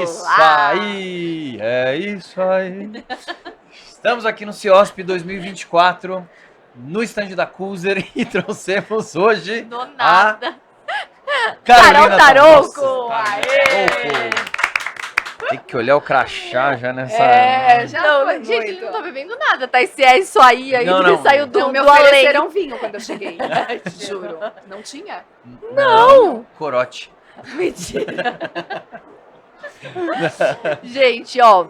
Isso Olá! aí, é isso aí. Estamos aqui no CIOSP 2024, no estande da Cruiser e trouxemos hoje Do a nada. Carolina Tarouco! Tarouco. Tem que olhar o crachá já nessa... Já Não, foi gente, muito. ele não tá bebendo nada, tá? Esse é isso aí, Não, ele não. saiu do, Não, me do além. ofereceram vinho quando eu cheguei. Juro. Não tinha? Não! Corote. Mentira. Gente, ó.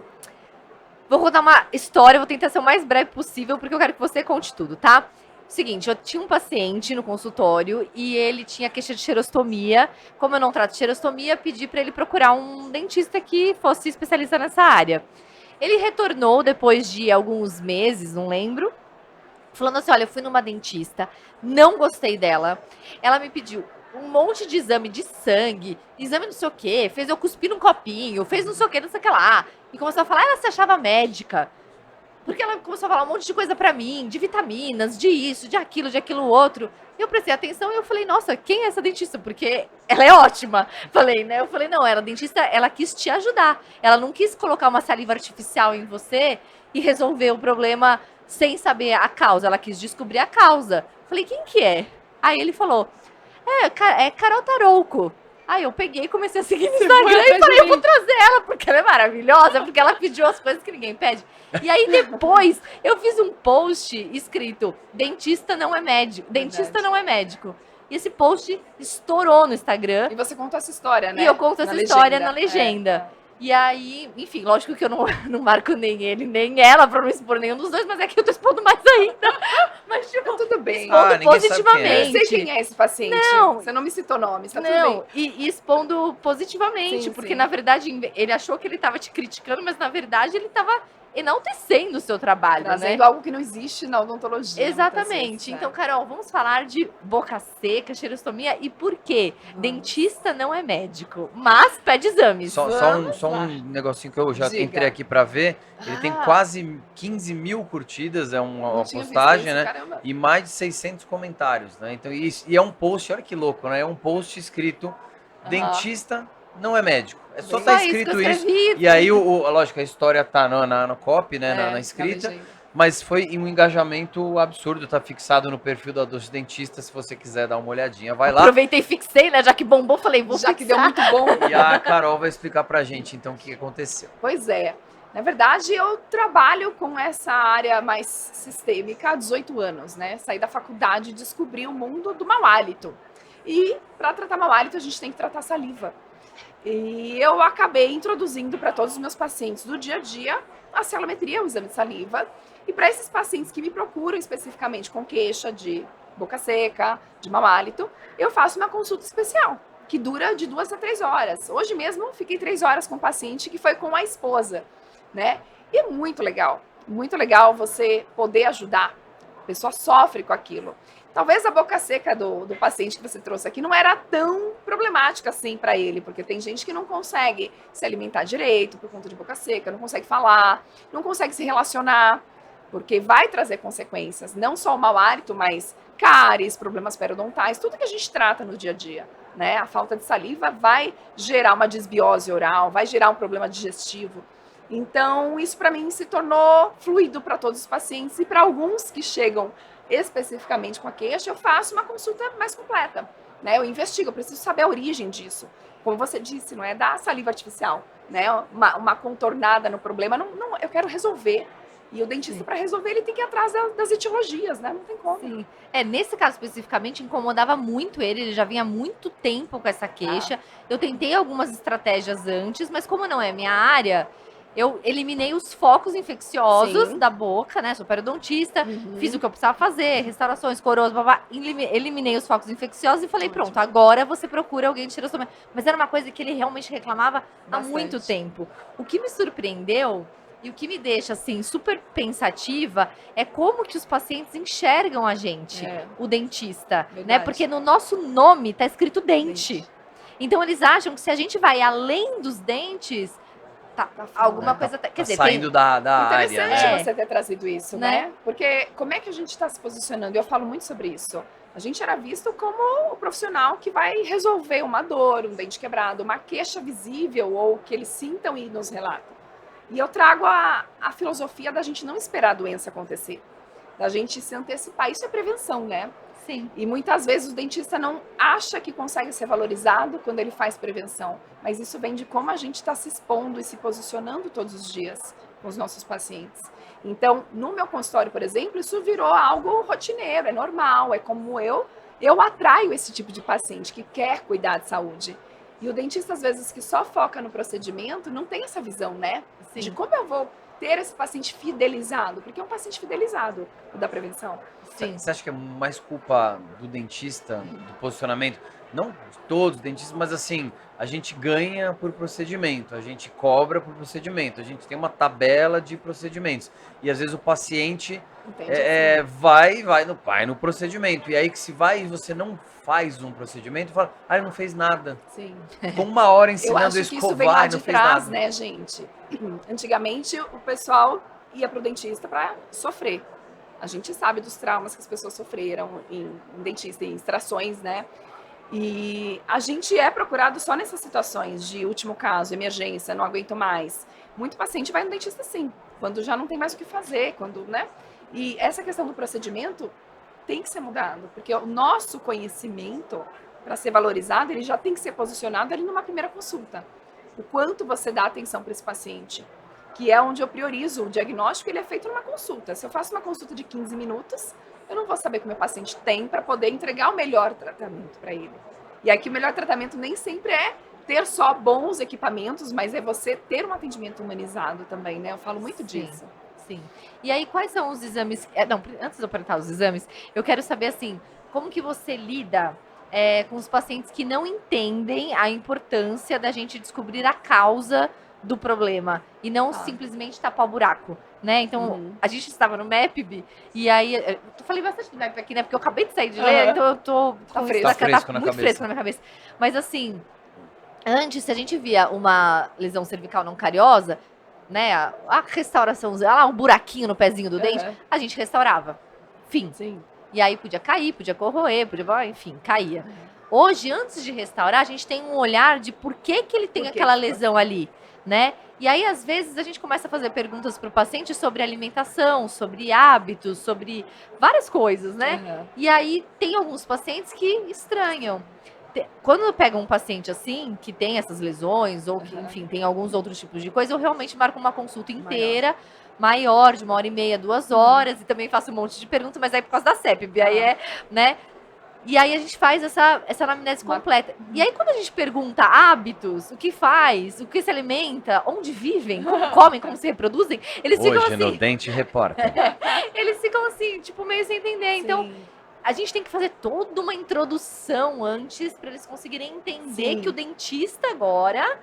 Vou contar uma história, vou tentar ser o mais breve possível, porque eu quero que você conte tudo, tá? Seguinte, eu tinha um paciente no consultório e ele tinha queixa de xerostomia. Como eu não trato xerostomia, pedi pra ele procurar um dentista que fosse especialista nessa área. Ele retornou depois de alguns meses, não lembro, falando assim: olha, eu fui numa dentista, não gostei dela. Ela me pediu um monte de exame de sangue, exame não sei o quê, fez eu cuspir num copinho, fez não sei o quê, não sei o que lá. E começou a falar, ela se achava médica. Porque ela começou a falar um monte de coisa pra mim, de vitaminas, de isso, de aquilo outro. E eu prestei atenção e eu falei, nossa, quem é essa dentista? Porque ela é ótima. Falei, né? Eu falei, não, ela dentista, ela quis te ajudar. Ela não quis colocar uma saliva artificial em você e resolver o problema sem saber a causa. Ela quis descobrir a causa. Falei, quem que é? Aí ele falou, é Carol Tarouco. Aí eu peguei e comecei a seguir no Instagram e falei, eu vou trazer ela, porque ela é maravilhosa, porque ela pediu as coisas que ninguém pede. E aí depois eu fiz um post escrito, dentista não é médico. Dentista não é médico. E esse post estourou no Instagram. E você contou essa história, né? E eu conto essa história na legenda. legenda. E aí, enfim, lógico que eu não marco nem ele, nem ela, pra não expor nenhum dos dois, mas é que eu tô expondo mais ainda. Mas, tipo, Tudo bem. expondo ninguém sabe quem é. Eu sei quem é esse paciente. Não. Você não me citou nome, tá tudo não, bem. e expondo positivamente, Sim, porque sim. na verdade ele achou que ele tava te criticando, mas na verdade ele tava enaltecendo o seu trabalho, Trazendo né? algo que não existe na odontologia. muitas Exatamente. vezes, né? Então, Carol, vamos falar de boca seca, xerostomia e por quê? Dentista não é médico, mas pede exames. Só Vamos um lá. negocinho que eu já Diga. entrei aqui pra ver. Ele tem Ah. quase 15 mil curtidas, é uma Não tinha visto postagem, isso, né? caramba. E mais de 600 comentários, né? Então, e é um post, olha que louco, né? É um post escrito, dentista não é médico. É só tá Só isso que escrito eu isso. escrevi. E aí, lógico, a história tá no copy, né? É, Na escrita. legenda. Mas foi um engajamento absurdo, tá fixado no perfil da Doce Dentista, se você quiser dar uma olhadinha, vai lá. Aproveitei e fixei, né? Já que bombou, falei, vou Já que deu fixar. muito bom. E a Carol vai explicar pra gente, então, o que aconteceu. Pois é. Na verdade, eu trabalho com essa área mais sistêmica há 18 anos, né? Saí da faculdade e descobri o mundo do mau hálito. E para tratar mau hálito, a gente tem que tratar saliva. E eu acabei introduzindo para todos os meus pacientes do dia a dia a salimetria, o exame de saliva. E para esses pacientes que me procuram especificamente com queixa de boca seca, de mau hálito, eu faço uma consulta especial, que dura de 2 a 3 horas. Hoje mesmo, fiquei 3 horas com um paciente que foi com a esposa, né? E é muito legal você poder ajudar. A pessoa sofre com aquilo. Talvez a boca seca do paciente que você trouxe aqui não era tão problemática assim para ele, porque tem gente que não consegue se alimentar direito por conta de boca seca, não consegue falar, não consegue se relacionar, porque vai trazer consequências, não só o mau hálito, mas cáries, problemas periodontais, tudo que a gente trata no dia a dia, né? A falta de saliva vai gerar uma desbiose oral, vai gerar um problema digestivo. Então, isso para mim se tornou fluido para todos os pacientes e para alguns que chegam especificamente com a queixa, eu faço uma consulta mais completa, né? Eu investigo, eu preciso saber a origem disso. Como você disse, não é da saliva artificial, né? Uma contornada no problema, não, eu quero resolver. E o dentista, para resolver, ele tem que ir atrás das etiologias, né? Não tem como. Sim. Nesse caso especificamente, incomodava muito ele já vinha há muito tempo com essa queixa. Eu tentei algumas estratégias antes, mas como não é minha área, eu eliminei os focos infecciosos Sim. da boca, né? Sou periodontista, Uhum. fiz o que eu precisava fazer, restaurações, coroas, babá, eliminei os focos infecciosos e falei, Ótimo. pronto, agora você procura alguém de xerostomia. Mas era uma coisa que ele realmente reclamava há Bastante. muito tempo. O que me surpreendeu e o que me deixa, assim, super pensativa é como que os pacientes enxergam a gente, É. o dentista, né? Verdade. Porque no nosso nome tá escrito dente. Então eles acham que se a gente vai além dos dentes, tá, Tá fora. alguma coisa... Quer Tá dizer, saindo da área, Interessante né? É. você ter trazido isso, Né? né? Porque como é que a gente está se posicionando? Eu falo muito sobre isso. A gente era visto como o profissional que vai resolver uma dor, um dente quebrado, uma queixa visível ou que eles sintam e nos relatam. E eu trago a filosofia da gente não esperar a doença acontecer, da gente se antecipar. Isso é prevenção, né? Sim. E muitas vezes o dentista não acha que consegue ser valorizado quando ele faz prevenção, mas isso vem de como a gente está se expondo e se posicionando todos os dias com os nossos pacientes. Então, no meu consultório, por exemplo, isso virou algo rotineiro, é normal, é como eu atraio esse tipo de paciente que quer cuidar de saúde. E o dentista, às vezes, que só foca no procedimento, não tem essa visão, né? Sim. De como eu vou ter esse paciente fidelizado, porque é um paciente fidelizado, o da prevenção. Sim. Você acha que é mais culpa do dentista, do posicionamento? Não de todos os dentistas, mas assim, a gente ganha por procedimento, a gente cobra por procedimento, a gente tem uma tabela de procedimentos. E às vezes o paciente Entende? Assim? vai no procedimento. E aí que se vai e você não faz um procedimento, fala, ele não fez nada. Sim. Ficou uma hora Eu ensinando a acho que isso vem escovar lá e não de fez trás, nada. né, gente? Antigamente, o pessoal ia pro dentista para sofrer. A gente sabe dos traumas que as pessoas sofreram em dentista, em extrações, né? E a gente é procurado só nessas situações de último caso, emergência, não aguento mais. Muito paciente vai no dentista sim, quando já não tem mais o que fazer, quando, né? E essa questão do procedimento tem que ser mudado, porque o nosso conhecimento, para ser valorizado, ele já tem que ser posicionado ali numa primeira consulta. O quanto você dá atenção para esse paciente, que é onde eu priorizo o diagnóstico, ele é feito numa consulta. Se eu faço uma consulta de 15 minutos, eu não vou saber o que o meu paciente tem para poder entregar o melhor tratamento para ele. E aqui o melhor tratamento nem sempre é ter só bons equipamentos, mas é você ter um atendimento humanizado também, né? Eu falo muito disso. Sim. E aí, quais são os exames? Não, antes de eu perguntar os exames, eu quero saber assim, como que você lida com os pacientes que não entendem a importância da gente descobrir a causa do problema e não simplesmente tapar o buraco, né? Então, a gente estava no MEPB e aí, eu falei bastante do MEPB aqui, né? Porque eu acabei de sair de ler, então eu tô Tá com fresco. isso, Tá fresco na muito cabeça. fresco na minha cabeça. Mas assim, antes, se a gente via uma lesão cervical não cariosa, né, a restauração, um buraquinho no pezinho do dente, a gente restaurava. Fim. Sim. E aí podia cair, podia corroer, enfim, caía. Hoje, antes de restaurar, a gente tem um olhar de por que ele tem Por que aquela que foi lesão ali, né? E aí, às vezes, a gente começa a fazer perguntas para o paciente sobre alimentação, sobre hábitos, sobre várias coisas, né? E aí, tem alguns pacientes que estranham. Quando eu pego um paciente assim, que tem essas lesões, ou que, enfim, tem alguns outros tipos de coisa, eu realmente marco uma consulta inteira, maior, de 1h30, 2 horas, e também faço um monte de perguntas, mas aí por causa da CEP, aí né? E aí a gente faz essa anamnese completa. E aí quando a gente pergunta hábitos, o que faz, o que se alimenta, onde vivem, como comem, como se reproduzem, eles ficam Hoje no assim, Dente Repórter. eles ficam assim, tipo, meio sem entender. Então, a gente tem que fazer toda uma introdução antes para eles conseguirem entender que o dentista agora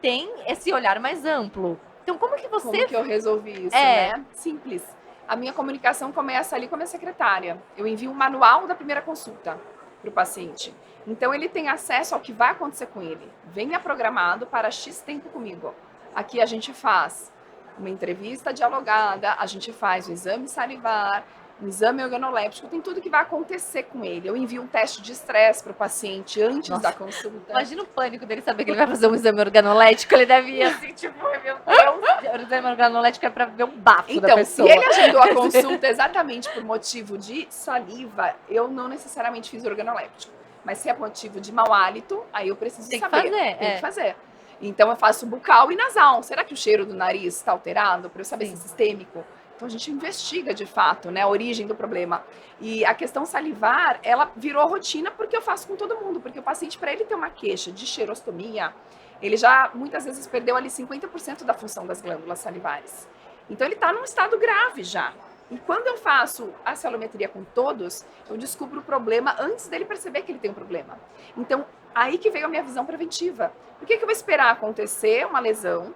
tem esse olhar mais amplo. Então, como que você... Como que eu resolvi isso, né? Simples. A minha comunicação começa ali com a minha secretária. Eu envio um manual da primeira consulta para o paciente. Então, ele tem acesso ao que vai acontecer com ele. Venha programado para X tempo comigo. Aqui a gente faz uma entrevista dialogada, a gente faz o exame salivar, um exame organoléptico, tem tudo que vai acontecer com ele. Eu envio um teste de estresse para o paciente antes da consulta. Imagina o pânico dele saber que ele vai fazer um exame organolético, ele deve ir assim, tipo, meu Deus, o exame organolético é para ver um bafo da Então, pessoa. se ele agendou a consulta exatamente por motivo de saliva, eu não necessariamente fiz organoléptico. Mas se é motivo de mau hálito, aí eu preciso Tem que saber. fazer, Tem que fazer. Então eu faço bucal e nasal. Será que o cheiro do nariz está alterado? Para eu saber se é sistêmico. Então a gente investiga de fato, né, a origem do problema. E a questão salivar, ela virou rotina porque eu faço com todo mundo. Porque o paciente, para ele ter uma queixa de xerostomia, ele já muitas vezes perdeu ali 50% da função das glândulas salivares. Então ele está num estado grave já. E quando eu faço a celometria com todos, eu descubro o problema antes dele perceber que ele tem um problema. Então, aí que veio a minha visão preventiva. Por que eu vou esperar acontecer uma lesão,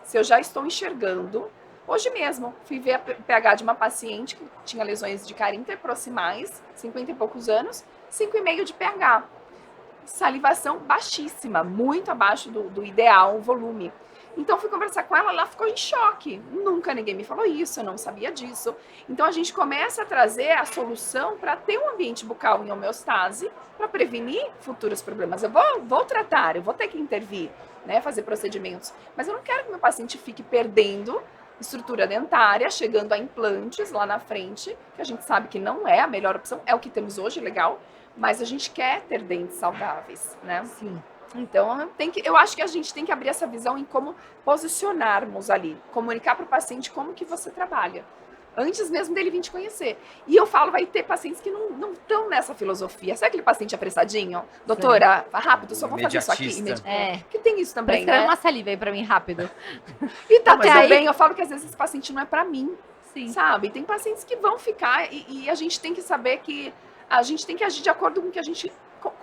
se eu já estou enxergando? Hoje mesmo, fui ver o pH de uma paciente que tinha lesões de cárie interproximais, 50 e poucos anos, 5,5 de pH. Salivação baixíssima, muito abaixo do ideal volume. Então, fui conversar com ela, ela ficou em choque. Nunca ninguém me falou isso, eu não sabia disso. Então, a gente começa a trazer a solução para ter um ambiente bucal em homeostase, para prevenir futuros problemas. Eu vou tratar, eu vou ter que intervir, né, fazer procedimentos, mas eu não quero que meu paciente fique perdendo estrutura dentária, chegando a implantes lá na frente, que a gente sabe que não é a melhor opção, é o que temos hoje, legal, mas a gente quer ter dentes saudáveis, né? Sim. Então, eu acho que a gente tem que abrir essa visão em como posicionarmos ali, comunicar para o paciente como que você trabalha, antes mesmo dele vir te conhecer. E eu falo, vai ter pacientes que não estão nessa filosofia. Sabe aquele paciente apressadinho? Doutora, rápido, só vou fazer isso aqui. Imediatista. Que tem isso também, Escreve né? uma saliva aí pra mim, rápido. E tá Até tudo aí- bem, eu falo que às vezes esse paciente não é para mim, Sim. sabe? Tem pacientes que vão ficar e a gente tem que saber que a gente tem que agir de acordo com o que a gente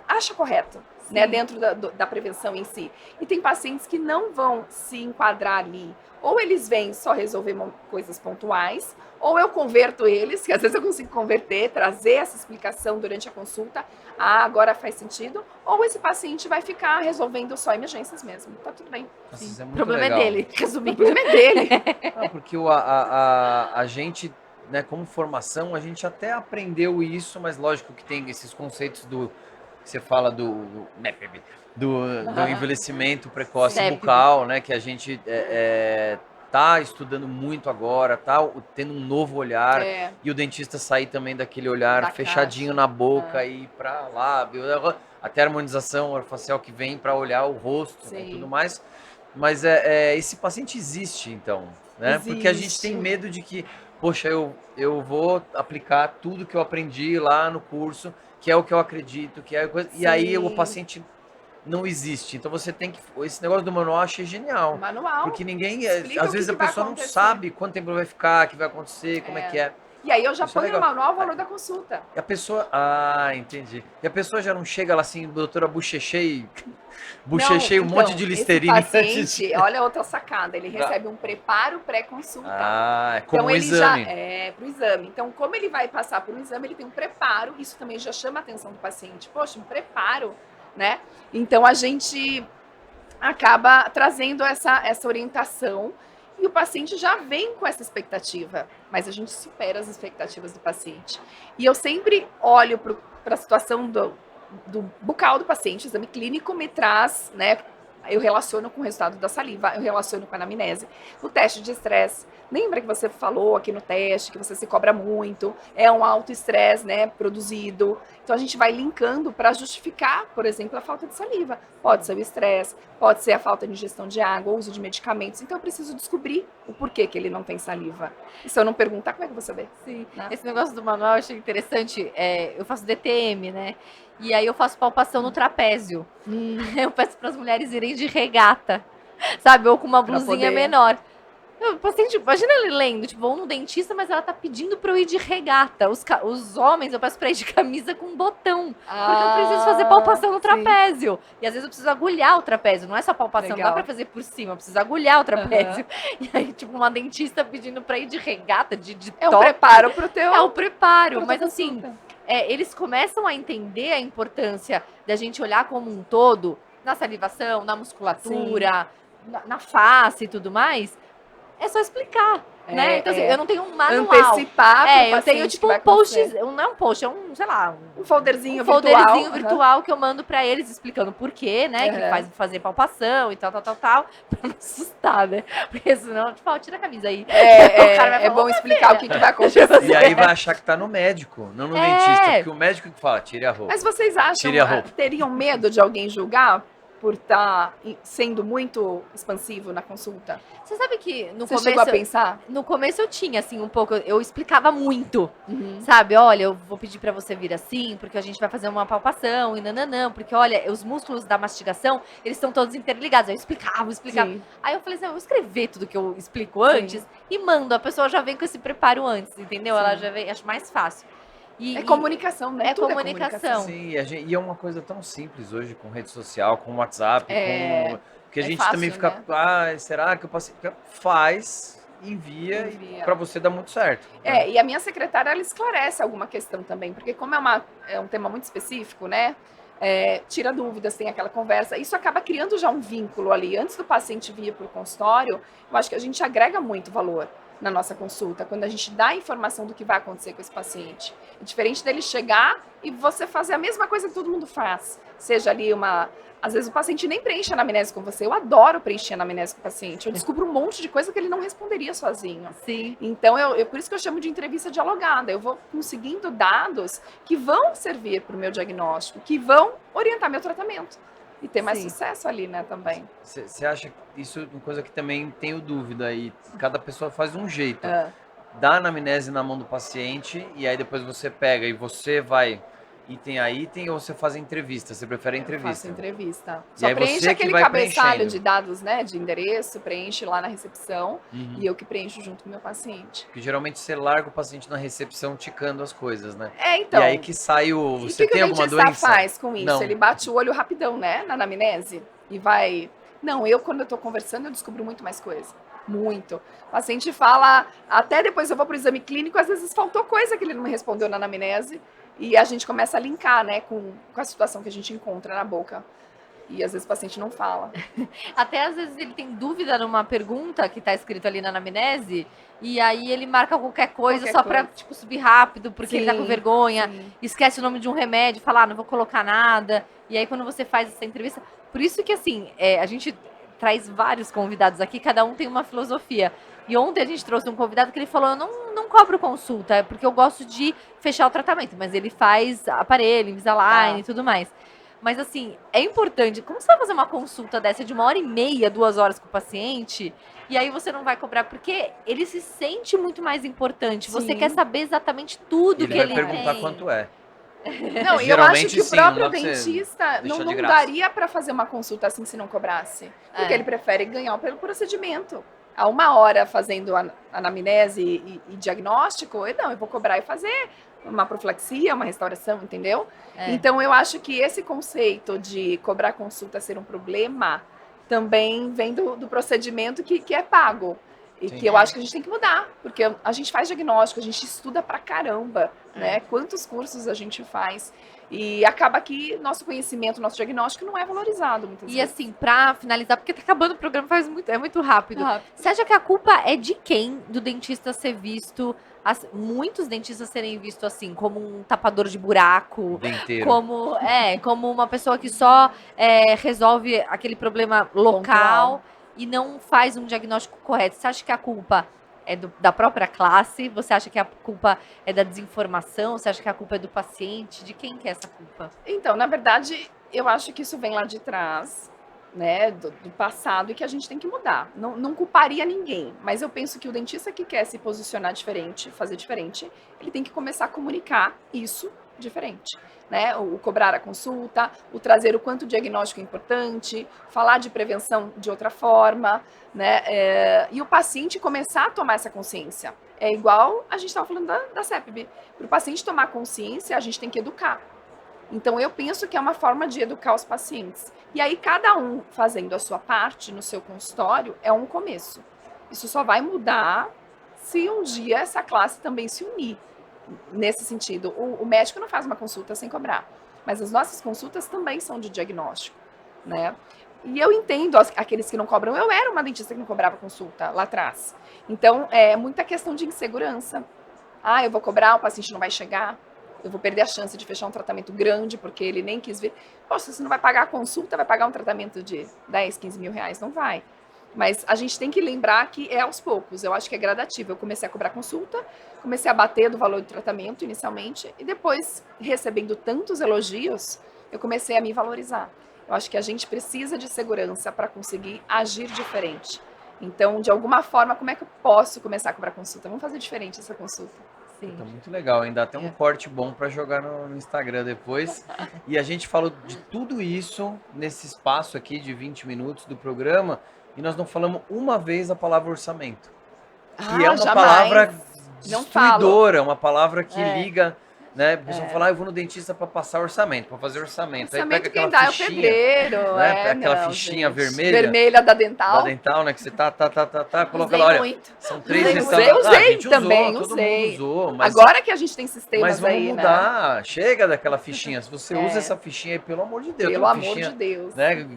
acha correto, né? Dentro da prevenção em si. E tem pacientes que não vão se enquadrar ali. Ou eles vêm só resolver coisas pontuais, ou eu converto eles, que às vezes eu consigo converter, trazer essa explicação durante a consulta. Ah, agora faz sentido. Ou esse paciente vai ficar resolvendo só emergências mesmo. Tá tudo bem. Nossa, isso é O muito problema legal. é dele, O resumindo. problema é dele. Não, porque a gente, né, como formação, a gente até aprendeu isso, mas lógico que tem esses conceitos que você fala do envelhecimento precoce Sim. bucal, né, que a gente tá estudando muito agora, tá tendo um novo olhar, É, e o dentista sair também daquele olhar Da fechadinho caixa. na boca e ir para lábio, até a harmonização orofacial que vem para olhar o rosto, né, e Sim. tudo mais. Mas esse paciente existe, então, né? Porque a gente tem Existe. medo de que, poxa, eu vou aplicar tudo que eu aprendi lá no curso, que é o que eu acredito, que é a coisa, e aí o Sim. paciente não existe. Então você tem que. Esse negócio do manual eu achei genial. Manual. Porque ninguém. Explica Às o vezes que a que vai pessoa não acontecer. sabe quanto tempo vai ficar, o que vai acontecer, como é que é. E aí eu já Isso é ponho no legal. manual o valor da consulta. E a pessoa. Ah, entendi. E a pessoa já não chega lá assim, doutora, bochechei. Bochechei um Não, monte então, de Listerine. Esse paciente, olha outra sacada, ele recebe um preparo pré-consulta. Ah, é como Então um ele exame. já é para o exame. Então, como ele vai passar por um exame, ele tem um preparo. Isso também já chama a atenção do paciente. Poxa, um preparo, né? Então a gente acaba trazendo essa orientação e o paciente já vem com essa expectativa, mas a gente supera as expectativas do paciente. E eu sempre olho para a situação do bucal do paciente, o exame clínico me traz, né? Eu relaciono com o resultado da saliva, eu relaciono com a anamnese. O teste de estresse, lembra que você falou aqui no teste que você se cobra muito, é um alto estresse, né, produzido. Então a gente vai linkando para justificar, por exemplo, a falta de saliva. Pode ser o estresse, pode ser a falta de ingestão de água, o uso de medicamentos. Então eu preciso descobrir o porquê que ele não tem saliva. E se eu não perguntar, como é que eu vou saber? Sim. Né? Esse negócio do manual eu achei interessante. Eu faço DTM, né? E aí eu faço palpação no trapézio. Eu peço para as mulheres irem de regata, sabe? Ou com uma Pra blusinha poder- menor. O paciente, imagina ele lendo, tipo, vou no dentista, mas ela tá pedindo pra eu ir de regata. Os homens, eu peço pra ir de camisa com botão. Porque eu preciso fazer palpação no sim. trapézio. E às vezes eu preciso agulhar o trapézio. Não é só palpação, não dá Legal. pra fazer por cima. Eu preciso agulhar o trapézio. E aí, tipo, uma dentista pedindo pra ir de regata, de É um top. preparo pro teu. É o preparo. pra tua Mas assim, consulta. eles começam a entender a importância da gente olhar como um todo, na salivação, na musculatura, na face e tudo mais. É só explicar, né? Então, assim, eu não tenho um manual. Antecipar pro Eu tenho paciente tipo que um vai post, acontecer. não é um post, é um, sei lá, Um folderzinho um folderzinho virtual. virtual que eu mando pra eles explicando por quê, né? Que Aham. faz fazer palpação e tal, pra não assustar, né? Porque senão, tipo, tira a camisa aí. O cara vai É falar, bom "Ô, explicar o que vai acontecer. E aí vai achar que tá no médico, não no dentista. Porque o médico que fala, tire a roupa. Mas vocês acham, Tire a roupa. teriam medo de alguém julgar por estar sendo muito expansivo na consulta? Você sabe que no Você chegou a começo, pensar? no começo eu tinha, assim, um pouco, eu explicava muito. Sabe, olha, eu vou pedir pra você vir assim, porque a gente vai fazer uma palpação e nananã, porque olha, os músculos da mastigação, eles estão todos interligados. Eu explicava. Sim. Aí eu falei assim, eu vou escrever tudo que eu explico antes e mando. A pessoa já vem com esse preparo antes, entendeu? Sim. Ela já vem, acho mais fácil. É comunicação, né? é Tudo comunicação. Sim, e é uma coisa tão simples hoje com rede social, com WhatsApp, com. Porque a é gente fácil, também fica. né? Ah, será que eu passei? Faz, envia, Envia. e pra você dá muito certo. né? E a minha secretária, ela esclarece alguma questão também, porque como é um tema muito específico, né? tira dúvidas, tem aquela conversa. Isso acaba criando já um vínculo ali. Antes do paciente vir para o consultório, eu acho que a gente agrega muito valor na nossa consulta, quando a gente dá a informação do que vai acontecer com esse paciente. É diferente dele chegar e você fazer a mesma coisa que todo mundo faz. Seja ali às vezes o paciente nem preenche a anamnese com você. Eu adoro preencher a anamnese com o paciente. Eu descubro um monte de coisa que ele não responderia sozinho. Sim. Então, por isso que eu chamo de entrevista dialogada. Eu vou conseguindo dados que vão servir para o meu diagnóstico, que vão orientar meu tratamento. E ter mais Sim. sucesso ali, né, também. Você acha que isso é uma coisa que também tenho dúvida e cada pessoa faz de um jeito. Ah. Dá a anamnese na mão do paciente e aí depois você pega e você vai item a item ou você faz a entrevista? Você prefere a Eu entrevista? faço entrevista. E Só aí preenche você que aquele vai cabeçalho preenchendo. de dados, né, de endereço, preenche lá na recepção Uhum. e eu que preencho junto com o meu paciente. Porque geralmente você larga o paciente na recepção ticando as coisas, né? Então, E aí que sai o... e o Você que tem o alguma dentista doença? faz com isso? Não. Ele bate o olho rapidão, né, na anamnese e vai... Não, quando eu tô conversando, eu descubro muito mais coisa. Muito. O paciente fala, até depois eu vou pro exame clínico, às vezes faltou coisa que ele não me respondeu na anamnese e a gente começa a linkar, né, com a situação que a gente encontra na boca. E às vezes o paciente não fala. Até às vezes ele tem dúvida numa pergunta que tá escrito ali na anamnese, e aí ele marca qualquer coisa Qualquer só pra, coisa. tipo, subir rápido, porque ele tá com Sim, vergonha, sim. esquece o nome de um remédio, fala, não vou colocar nada. E aí quando você faz essa entrevista... Por isso que, assim, a gente traz vários convidados aqui, cada um tem uma filosofia. E ontem a gente trouxe um convidado que ele falou, eu não cobro consulta, é porque eu gosto de fechar o tratamento, mas ele faz aparelho, Invisalign e tudo mais. Mas assim, é importante, como você vai fazer uma consulta dessa de 1h30, 2 horas com o paciente, e aí você não vai cobrar, porque ele se sente muito mais importante, você Sim. quer saber exatamente tudo E que ele vai ele perguntar tem. quanto é. Não, e eu Geralmente, acho que o sim, não próprio dá pra você dentista deixar de não graça. daria para fazer uma consulta assim se não cobrasse. Porque ele prefere ganhar pelo procedimento. A 1 hora fazendo anamnese e diagnóstico, eu vou cobrar e fazer uma profilaxia, uma restauração, entendeu? Então eu acho que esse conceito de cobrar consulta ser um problema também vem do procedimento que é pago. E Sim. que eu acho que a gente tem que mudar, porque a gente faz diagnóstico, a gente estuda pra caramba, né? Quantos cursos a gente faz. E acaba que nosso conhecimento, nosso diagnóstico não é valorizado muitas E vezes. assim, pra finalizar, porque tá acabando o programa, é muito rápido. Você acha que a culpa é de quem do dentista ser visto, muitos dentistas serem vistos assim, como um tapador de buraco, Denteiro. como uma pessoa que só resolve aquele problema local Pontual. e não faz um diagnóstico correto? Você acha que a culpa é da própria classe? Você acha que a culpa é da desinformação? Você acha que a culpa é do paciente? De quem que é essa culpa? Então, na verdade, eu acho que isso vem lá de trás, né, do passado e que a gente tem que mudar. Não culparia ninguém, mas eu penso que o dentista que quer se posicionar diferente, fazer diferente, ele tem que começar a comunicar isso diferente, né? O cobrar a consulta, o trazer o quanto o diagnóstico é importante, falar de prevenção de outra forma, né? E o paciente começar a tomar essa consciência. É igual a gente estava falando da CEPB. Para o paciente tomar consciência, a gente tem que educar. Então, eu penso que é uma forma de educar os pacientes. E aí, cada um fazendo a sua parte no seu consultório é um começo. Isso só vai mudar se um dia essa classe também se unir. Nesse sentido, o médico não faz uma consulta sem cobrar, mas as nossas consultas também são de diagnóstico, né? E eu entendo aqueles que não cobram. Eu era uma dentista que não cobrava consulta lá atrás. Então, é muita questão de insegurança. Eu vou cobrar, o paciente não vai chegar. Eu vou perder a chance de fechar um tratamento grande, porque ele nem quis ver. Poxa, você não vai pagar a consulta, vai pagar um tratamento de 10, 15 mil reais? Não vai. Mas a gente tem que lembrar que é aos poucos. Eu acho que é gradativo. Eu comecei a cobrar consulta, comecei a bater do valor do tratamento inicialmente, e depois, recebendo tantos elogios, eu comecei a me valorizar. Eu acho que a gente precisa de segurança para conseguir agir diferente. Então, de alguma forma, como é que eu posso começar a cobrar consulta? Vamos fazer diferente essa consulta. Sim. Tá muito legal, ainda tem um corte bom para jogar no Instagram depois. E a gente falou de tudo isso nesse espaço aqui de 20 minutos do programa e nós não falamos uma vez a palavra orçamento. Que é uma jamais. palavra Não falo. destruidora, uma palavra que liga né? A pessoa fala, eu vou no dentista para passar orçamento, para fazer orçamento. Aí Orçamento pega quem aquela dá é o fichinha, pedreiro. né? Pega aquela não, fichinha gente. vermelha. Vermelha da dental. Da dental, né? Que você coloca Usei lá, olha, muito. são 3 Usei, restaurantes. usei A gente também, usou, todo usei. mundo usou, mas Agora que a gente tem sistemas vamos aí, né? mudar. Chega daquela fichinha. Se você usa É. essa fichinha aí, pelo amor de Deus. Pelo aquela amor fichinha, de Deus. né,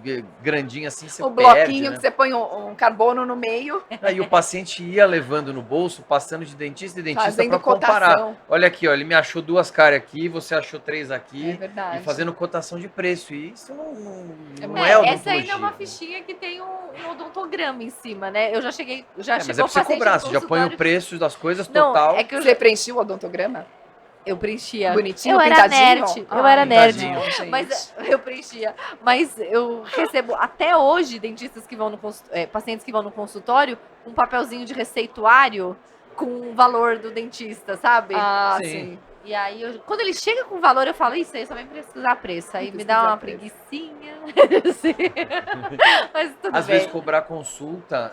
grandinha assim, você O perde, bloquinho né? que você põe um carbono no meio, Aí o paciente ia levando no bolso, passando de dentista em dentista fazendo para comparar. cotação. Olha aqui, ó, ele me achou 2 cáries aqui, você achou 3 É aqui, verdade. e fazendo cotação de preço. E isso não É, é odontologia. Essa ainda é uma fichinha que tem um odontograma em cima, né? Eu já cheguei, já Mas é chegou pra você paciente cobrar, no você já põe o consultório. preço das coisas Não, total. é que Você preencheu o odontograma? eu preenchia. Bonitinho, eu era pintadinho? nerd, eu era nerd. Pintadinho. Não, gente. Mas eu preenchia. Mas eu recebo até hoje dentistas que vão no pacientes que vão no consultório um papelzinho de receituário com o valor do dentista, sabe? Ah, Sim. sim. E aí, quando ele chega com valor, eu falo, isso aí só vem pesquisar preço. Aí Vem me dá uma pesquisar preço. preguicinha. Assim. Mas tudo Às bem. vezes cobrar consulta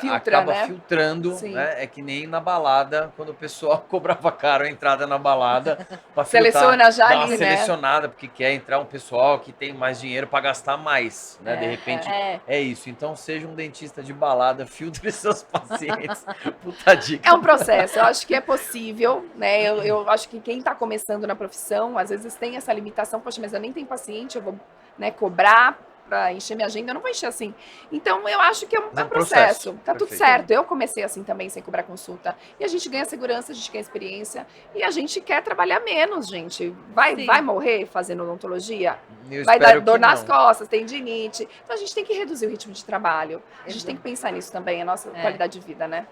Filtra, acaba né? filtrando, Sim. né? É que nem na balada, quando o pessoal cobrava caro a entrada na balada para Seleciona já dá uma ali, né? selecionada, porque quer entrar um pessoal que tem mais dinheiro para gastar mais, né? De repente É. isso. Então seja um dentista de balada, filtre seus pacientes. Puta dica. É um processo, eu acho que é possível, né? Eu acho que quem está começando na profissão, às vezes tem essa limitação, poxa, mas eu nem tenho paciente, eu vou, né, cobrar para encher minha agenda, eu não vou encher assim. Então, eu acho que é um Mas é um processo. processo, Tá tudo perfeito. certo. Eu comecei assim também, sem cobrar consulta. E a gente ganha segurança, a gente ganha experiência. E a gente quer trabalhar menos, gente. Sim. Vai morrer fazendo odontologia? Eu Vai espero dar dor que nas não. costas, tendinite. Então, a gente tem que reduzir o ritmo de trabalho. A gente tem que pensar nisso também, a nossa qualidade de vida, né?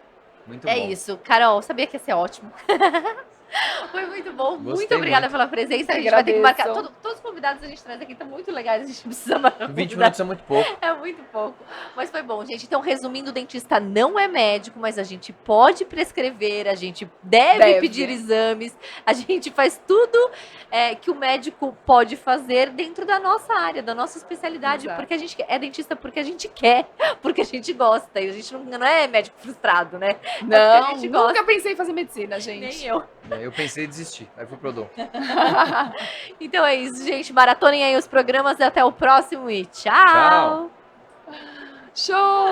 Muito É bom. isso. Carol, sabia que ia ser ótimo. Foi muito bom. Muito Gostei obrigada muito. pela presença. A gente Eu vai ter que marcar. agradeço. Todos os convidados que a gente traz aqui estão muito legais. A gente precisa marcar. 20 minutos é muito pouco. É muito pouco. Mas foi bom, gente. Então, resumindo, o dentista não é médico, mas a gente pode prescrever, a gente deve pedir exames, a gente faz tudo que o médico pode fazer dentro da nossa área, da nossa especialidade. Exato. Porque a gente é dentista porque a gente quer, porque a gente gosta. E a gente não é médico frustrado, né? Não, gente nunca gosta. pensei em fazer medicina, gente. Nem eu. Eu pensei em desistir, aí fui pro odonto. Então é isso, gente. Maratonem aí os programas e até o próximo. E Tchau. Show!